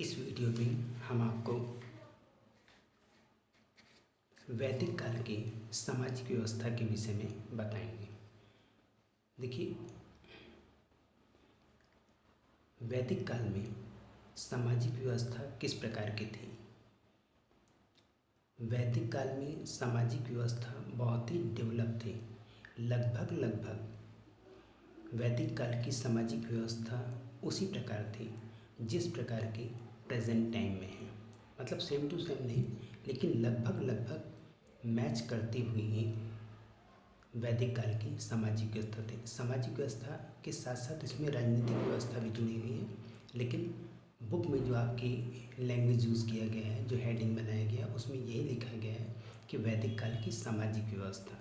इस वीडियो में हम आपको वैदिक काल की सामाजिक व्यवस्था के विषय में बताएंगे। देखिए, वैदिक काल में सामाजिक व्यवस्था किस प्रकार की थी। वैदिक काल में सामाजिक व्यवस्था बहुत ही डेवलप थी। लगभग वैदिक काल की सामाजिक व्यवस्था उसी प्रकार थी जिस प्रकार की प्रेजेंट टाइम में है। मतलब सेम टू सेम नहीं, लेकिन लगभग मैच करती हुई ही वैदिक काल की सामाजिक व्यवस्था थी। सामाजिक व्यवस्था के साथ साथ इसमें राजनीतिक व्यवस्था भी जुड़ी हुई है, लेकिन बुक में जो आपकी लैंग्वेज यूज़ किया गया है, जो हेडिंग बनाया गया, उसमें यही लिखा गया है कि वैदिक काल की सामाजिक व्यवस्था।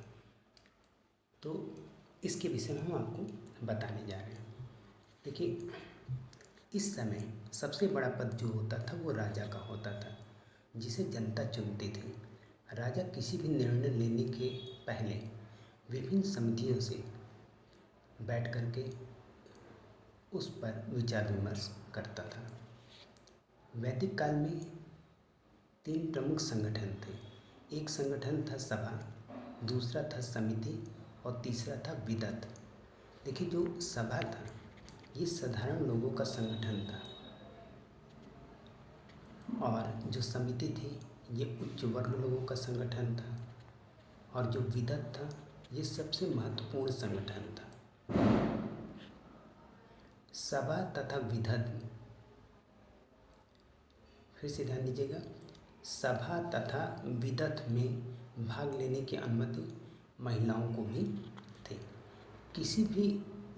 तो इसके विषय में हम आपको बताने जा रहे हैं। देखिए, इस समय सबसे बड़ा पद जो होता था वो राजा का होता था, जिसे जनता चुनती थी। राजा किसी भी निर्णय लेने के पहले विभिन्न समितियों से बैठ करके उस पर विचार विमर्श करता था। वैदिक काल में 3 प्रमुख संगठन थे। एक संगठन था सभा, दूसरा था समिति और तीसरा था विदत। देखिए, जो सभा था ये साधारण लोगों का संगठन था, और जो समिति थी ये उच्च वर्ग लोगों का संगठन था, और जो विदत था ये सबसे महत्वपूर्ण संगठन था। सभा तथा विदत, फिर से ध्यान दीजिएगा, सभा तथा विदत में भाग लेने की अनुमति महिलाओं को भी थी। किसी भी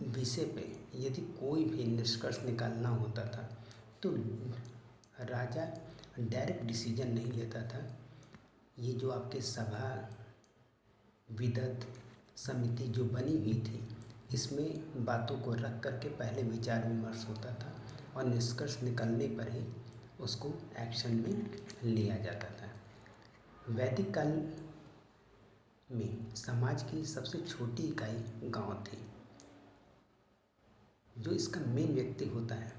विषय पे यदि कोई भी निष्कर्ष निकालना होता था तो राजा डायरेक्ट डिसीजन नहीं लेता था। ये जो आपके सभा विदत समिति जो बनी हुई थी, इसमें बातों को रख करके पहले विचार विमर्श होता था और निष्कर्ष निकलने पर ही उसको एक्शन में लिया जाता था। वैदिक काल में समाज की सबसे छोटी इकाई गांव थी। जो इसका मेन व्यक्ति होता है,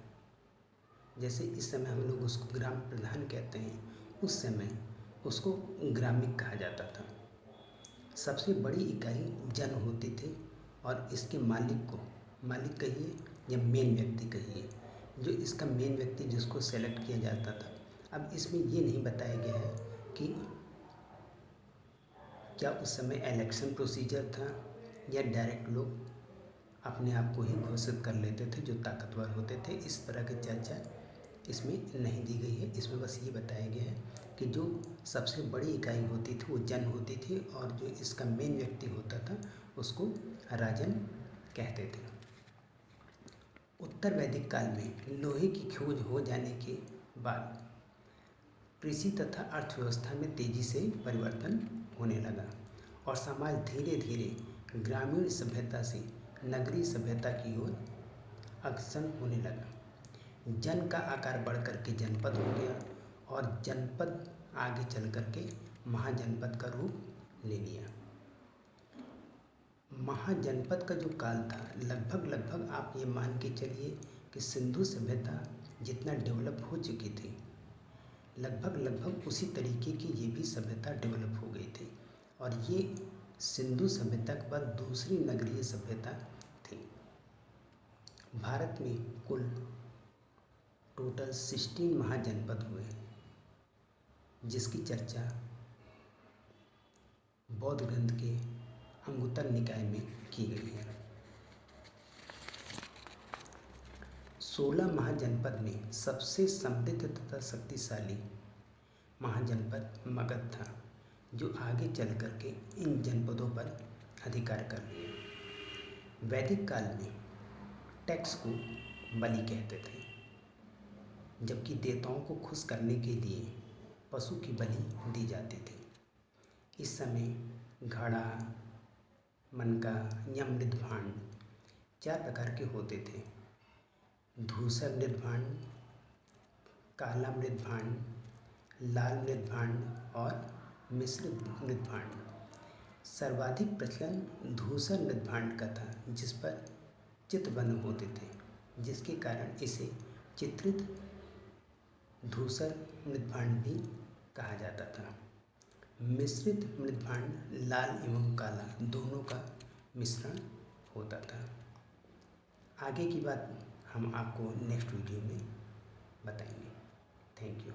जैसे इस समय हम लोग उसको ग्राम प्रधान कहते हैं, उस समय उसको ग्रामिक कहा जाता था। सबसे बड़ी इकाई जन होती थी, और इसके मालिक को मालिक कहिए या मेन व्यक्ति कहिए, जो इसका मेन व्यक्ति जिसको सेलेक्ट किया जाता था। अब इसमें ये नहीं बताया गया है कि क्या उस समय इलेक्शन प्रोसीजर था या डायरेक्ट लोग अपने आप को ही घोषित कर लेते थे जो ताकतवर होते थे। इस तरह की चर्चा इसमें नहीं दी गई है। इसमें बस ये बताया गया है कि जो सबसे बड़ी इकाई होती थी वो जन होती थी, और जो इसका मेन व्यक्ति होता था उसको राजन कहते थे। उत्तर वैदिक काल में लोहे की खोज हो जाने के बाद कृषि तथा अर्थव्यवस्था में तेजी से परिवर्तन होने लगा, और समाज धीरे धीरे ग्रामीण सभ्यता से नगरीय सभ्यता की ओर अग्रसर होने लगा। जन का आकार बढ़ करके जनपद हो गया, और जनपद आगे चल करके महाजनपद का रूप ले लिया। महाजनपद का जो काल था, लगभग आप ये मान के चलिए कि सिंधु सभ्यता जितना डेवलप हो चुकी थी, लगभग उसी तरीके की ये भी सभ्यता डेवलप हो गई थी। और ये सिंधु सभ्यता के बाद दूसरी नगरीय सभ्यता थी। भारत में कुल टोटल 16 महाजनपद हुए, जिसकी चर्चा बौद्ध ग्रंथ के अंगुत्तर निकाय में की गई है। 16 महाजनपद में सबसे समृद्ध तथा शक्तिशाली महाजनपद मगध था, जो आगे चल करके इन जनपदों पर अधिकार कर लिया। वैदिक काल में टैक्स को बलि कहते थे, जबकि देवताओं को खुश करने के लिए पशु की बलि दी जाती थी। इस समय घड़ा, मनका या मृदभांड 4 प्रकार के होते थे। धूसर मृदभांड, काला मृदभांड, लाल मृदभांड और मिश्रित मृदभांड। सर्वाधिक प्रचलन धूसर मृदभांड का था, जिस पर चित्र बने होते थे, जिसके कारण इसे चित्रित धूसर मृदभांड भी कहा जाता था। मिश्रित मृदभांड लाल एवं काला दोनों का मिश्रण होता था। आगे की बात हम आपको नेक्स्ट वीडियो में बताएंगे। Thank you.